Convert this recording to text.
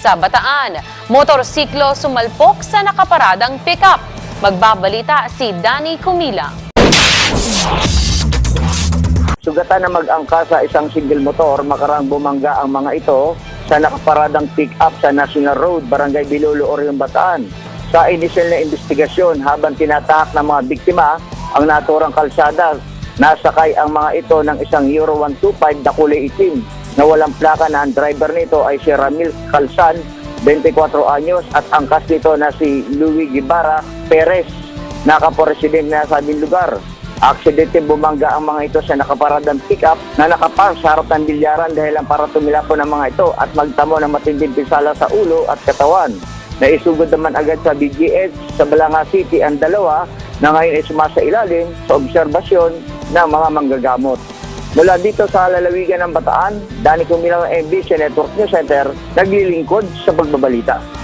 Sa Bataan, motorsiklo sumalpok sa nakaparadang pickup. Magbabalita si Danny Cumila. Sugatan na mag-angka sa isang single motor, makarang bumangga ang mga ito sa nakaparadang pick-up sa National Road, Barangay Bilolo, Orion, Bataan. Sa inisyal na investigasyon, habang tinatahak ng mga biktima ang naturang kalsada, nasakay ang mga ito ng isang Euro 125 na kulay itim na walang plaka na ang driver nito ay si Ramil Calzan, 24 anyos, at angkas nito na si Louis Guevara Perez, nakaporesidente na sa sabing lugar. Aksidente bumangga ang mga ito sa nakaparadang pick-up na nakapark sa harap ng bilyaran dahil para tumilapon ang mga ito at magtamo ng matinding pinsala sa ulo at katawan. Naisugod naman agad sa BGH sa Balanga City ang dalawa na ngayon ay sumasailalim sa obserbasyon ng mga manggagamot. Mula dito sa lalawigan ng Bataan, Danny Cumila ng MBC Network News Center, naglilingkod sa pagbabalita.